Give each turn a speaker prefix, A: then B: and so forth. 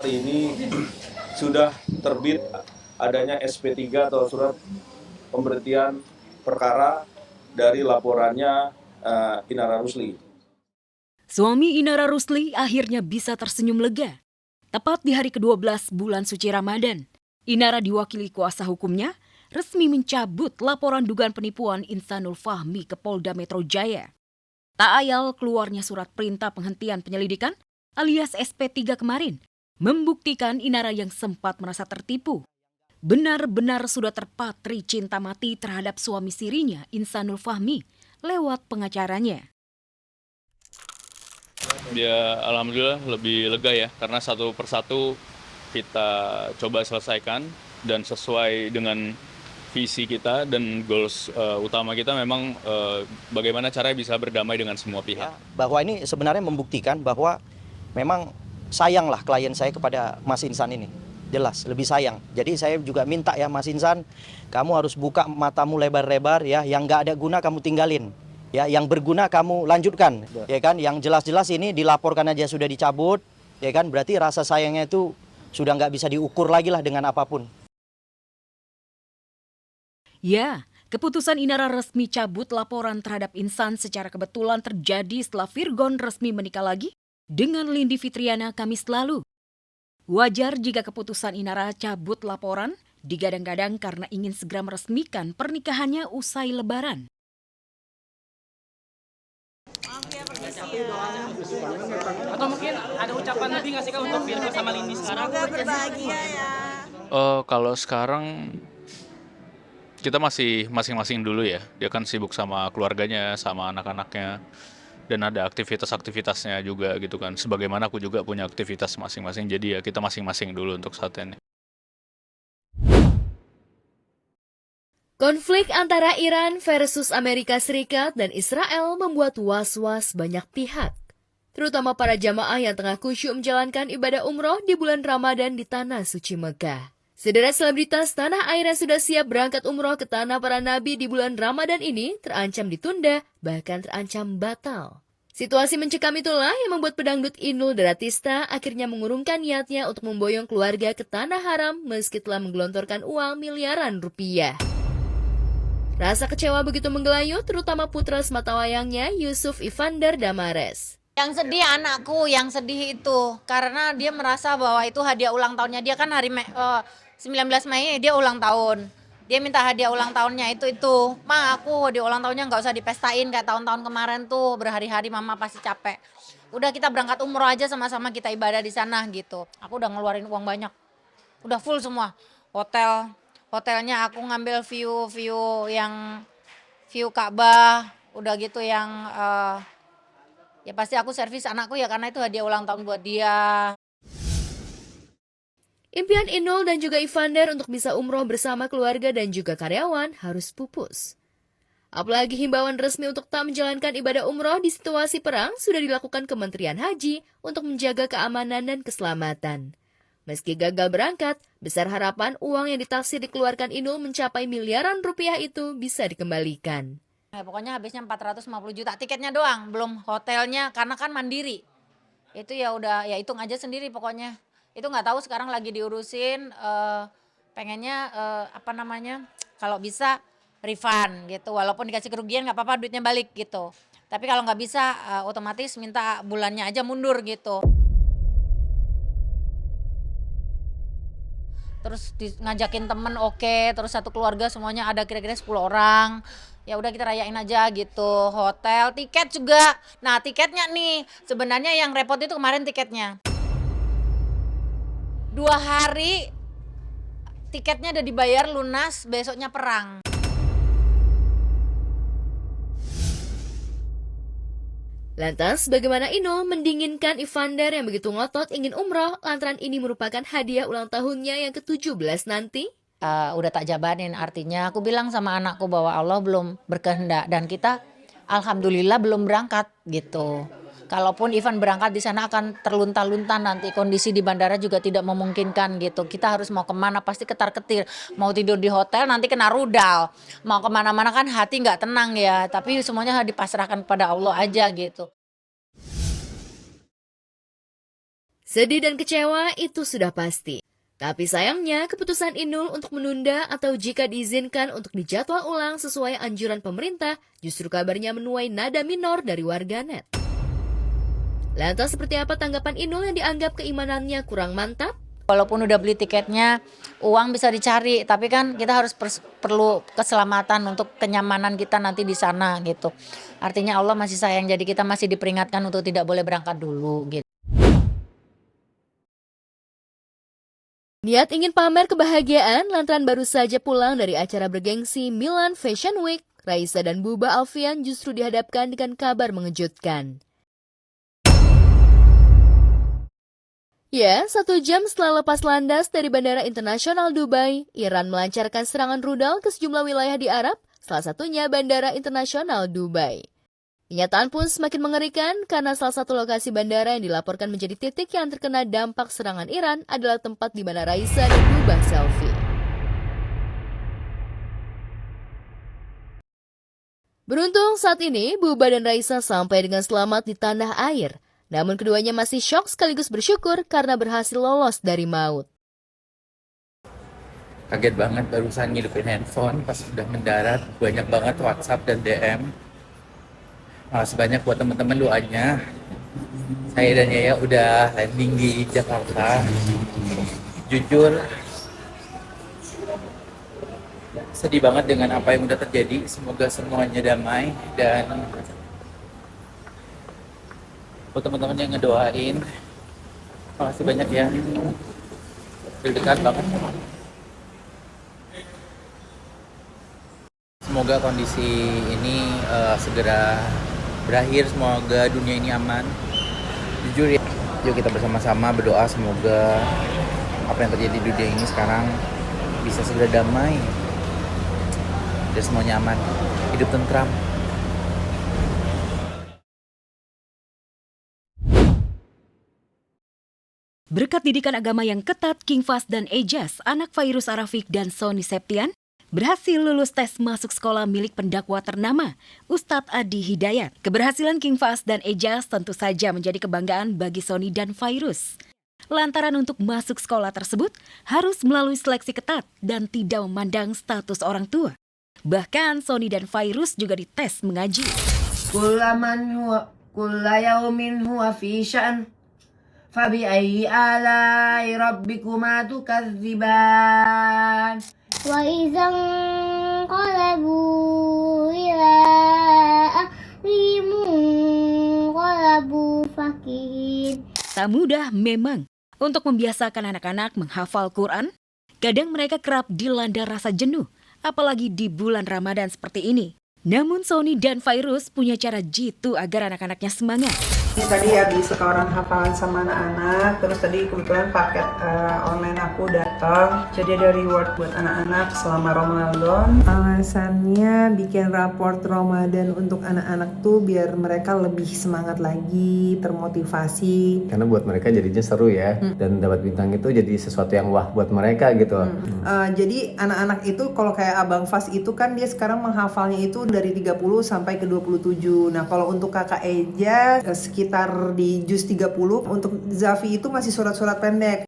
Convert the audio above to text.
A: Ini sudah terbit adanya SP3 atau surat pemberhentian perkara dari laporannya Inara Rusli.
B: Suami Inara Rusli akhirnya bisa tersenyum lega. Tepat di hari ke-12 bulan suci Ramadan, Inara diwakili kuasa hukumnya resmi mencabut laporan dugaan penipuan Insanul Fahmi ke Polda Metro Jaya. Tak ayal keluarnya surat perintah penghentian penyelidikan alias SP3 kemarin membuktikan Inara yang sempat merasa tertipu benar-benar sudah terpatri cinta mati terhadap suami sirinya Insanul Fahmi lewat pengacaranya.
C: Ya alhamdulillah lebih lega ya karena satu persatu kita coba selesaikan dan sesuai dengan visi kita dan goals utama kita memang bagaimana caranya bisa berdamai dengan semua pihak.
D: Bahwa ini sebenarnya membuktikan bahwa memang sayanglah klien saya kepada Mas Insan ini. Jelas, lebih sayang. Jadi saya juga minta ya Mas Insan, kamu harus buka matamu lebar-lebar ya, yang nggak ada guna kamu tinggalin. Ya, yang berguna kamu lanjutkan. Ya kan, yang jelas-jelas ini dilaporkan aja sudah dicabut, ya kan, berarti rasa sayangnya itu sudah nggak bisa diukur lagi lah dengan apapun.
B: Ya, keputusan Inara resmi cabut laporan terhadap Insan secara kebetulan terjadi setelah Virgon resmi menikah lagi dengan Lindi Fitriana Kamis lalu. Wajar jika keputusan Inara cabut laporan digadang-gadang karena ingin segera meresmikan pernikahannya usai Lebaran.
E: Atau mungkin ada ucapan lebih nggak sih Kak untuk Virgo sama Lindi sekarang?
F: Semoga berbahagia ya.
C: Kalau sekarang kita masih masing-masing dulu ya. Dia kan sibuk sama keluarganya, sama anak-anaknya. Dan ada aktivitas-aktivitasnya juga gitu kan. Sebagaimana aku juga punya aktivitas masing-masing. Jadi ya kita masing-masing dulu untuk saat ini.
G: Konflik antara Iran versus Amerika Serikat dan Israel membuat was-was banyak pihak, terutama para jamaah yang tengah khusyuk menjalankan ibadah umroh di bulan Ramadan di Tanah Suci Mekah. Sederet selebritas tanah air yang sudah siap berangkat umroh ke tanah para nabi di bulan Ramadan ini terancam ditunda, bahkan terancam batal. Situasi mencekam itulah yang membuat pedangdut Inul Daratista akhirnya mengurungkan niatnya untuk memboyong keluarga ke tanah haram meski telah menggelontorkan uang miliaran rupiah. Rasa kecewa begitu menggelayut terutama putra sematawayangnya Yusuf Ivander Damares.
F: Yang sedih anakku, yang sedih itu karena dia merasa bahwa itu hadiah ulang tahunnya dia kan 19 Mei dia ulang tahun. Dia minta hadiah ulang tahunnya itu. Ma, aku hadiah ulang tahunnya nggak usah dipestain kayak tahun-tahun kemarin tuh berhari-hari mama pasti capek. Udah kita berangkat umroh aja sama-sama kita ibadah di sana gitu. Aku udah ngeluarin uang banyak. Udah full semua. Hotelnya aku ngambil view Ka'bah, udah gitu yang ya pasti aku servis anakku ya karena itu hadiah ulang tahun buat dia.
G: Impian Inul dan juga Ivander untuk bisa umroh bersama keluarga dan juga karyawan harus pupus. Apalagi himbauan resmi untuk tak menjalankan ibadah umroh di situasi perang sudah dilakukan Kementerian Haji untuk menjaga keamanan dan keselamatan. Meski gagal berangkat, besar harapan uang yang ditaksir dikeluarkan Inul mencapai miliaran rupiah itu bisa dikembalikan.
F: Pokoknya habisnya 450 juta tiketnya doang, belum hotelnya karena kan mandiri. Itu ya udah ya hitung aja sendiri pokoknya. Itu nggak tahu sekarang lagi diurusin, pengennya kalau bisa refund gitu. Walaupun dikasih kerugian nggak apa-apa duitnya balik gitu. Tapi kalau nggak bisa otomatis minta bulannya aja mundur gitu. Terus ngajakin temen oke, terus satu keluarga semuanya ada kira-kira 10 orang. Ya udah kita rayain aja gitu. Hotel, tiket juga. Nah, tiketnya nih, sebenarnya yang repot itu kemarin tiketnya. 2 hari tiketnya udah dibayar lunas, besoknya perang.
G: Lantas, bagaimana Inul mendinginkan Ivander yang begitu ngotot ingin umroh lantaran ini merupakan hadiah ulang tahunnya yang ke-17 nanti?
F: Udah tak jabanin, artinya aku bilang sama anakku bahwa Allah belum berkehendak dan kita alhamdulillah belum berangkat gitu. Kalaupun Ivan berangkat di sana akan terlunta-lunta nanti, kondisi di bandara juga tidak memungkinkan gitu. Kita harus mau kemana pasti ketar-ketir, mau tidur di hotel nanti kena rudal, mau kemana-mana kan hati nggak tenang ya, tapi semuanya harus dipasrahkan pada Allah aja gitu.
G: Sedih dan kecewa itu sudah pasti. Tapi sayangnya keputusan Inul untuk menunda atau jika diizinkan untuk dijadwal ulang sesuai anjuran pemerintah justru kabarnya menuai nada minor dari warganet. Lantas seperti apa tanggapan Inul yang dianggap keimanannya kurang mantap?
F: Walaupun udah beli tiketnya, uang bisa dicari, tapi kan kita harus perlu keselamatan untuk kenyamanan kita nanti di sana gitu. Artinya Allah masih sayang, jadi kita masih diperingatkan untuk tidak boleh berangkat dulu gitu.
G: Niat ingin pamer kebahagiaan lantaran baru saja pulang dari acara bergengsi Milan Fashion Week, Raisa dan Buba Alfian justru dihadapkan dengan kabar mengejutkan. Ya, 1 jam setelah lepas landas dari Bandara Internasional Dubai, Iran melancarkan serangan rudal ke sejumlah wilayah di Arab, salah satunya Bandara Internasional Dubai. Kenyataan pun semakin mengerikan karena salah satu lokasi bandara yang dilaporkan menjadi titik yang terkena dampak serangan Iran adalah tempat di mana Raisa dan Buba selfie. Beruntung saat ini Buba dan Raisa sampai dengan selamat di tanah air. Namun keduanya masih syok sekaligus bersyukur karena berhasil lolos dari maut.
H: Kaget banget barusan ngidupin handphone pas sudah mendarat, banyak banget WhatsApp dan DM. Makasih banyak buat teman-teman doanya. Saya dan Yaya udah landing di Jakarta. Jujur sedih banget dengan apa yang udah terjadi. Semoga semuanya damai dan buat teman-teman yang ngedoain, makasih banyak ya. Deg-degan banget. Semoga kondisi ini segera berakhir, semoga dunia ini aman. Jujur ya, yuk kita bersama-sama berdoa semoga apa yang terjadi di dunia ini sekarang bisa segera damai dan semuanya aman, hidup tentram.
B: Berkat didikan agama yang ketat, King Fahd dan Ejaz, anak Fairuz Arafik dan Sony Septian, berhasil lulus tes masuk sekolah milik pendakwa ternama, Ustadz Adi Hidayat. Keberhasilan King Fahd dan Ejaz tentu saja menjadi kebanggaan bagi Sony dan Fairuz. Lantaran untuk masuk sekolah tersebut harus melalui seleksi ketat dan tidak memandang status orang tua. Bahkan Sony dan Fairuz juga dites mengaji.
I: Kulla yaumin huwa fi sya'n. Fabi'ayyi alai rabbikuma tukadziban.
J: Wa idzan qalabu ila ahlihim qalabu fakihin.
B: Tak mudah memang untuk membiasakan anak-anak menghafal Quran. Kadang mereka kerap dilanda rasa jenuh, apalagi di bulan Ramadan seperti ini. Namun Sony dan Fairuz punya cara jitu agar anak-anaknya semangat.
I: Ini tadi habis setoran hafalan sama anak-anak, terus tadi kebetulan paket online aku datang, jadi ada reward buat anak-anak selama Ramadan. Alasannya bikin raport Ramadan untuk anak-anak tuh biar mereka lebih semangat lagi, termotivasi.
K: Karena buat mereka jadinya seru ya, dan dapat bintang itu jadi sesuatu yang wah buat mereka gitu.
I: Jadi anak-anak itu kalau kayak Abang Fas itu kan dia sekarang menghafalnya itu dari 30 sampai ke 27. Nah kalau untuk kakak Eja sekitar di juz 30, untuk Zafi itu masih surat-surat pendek.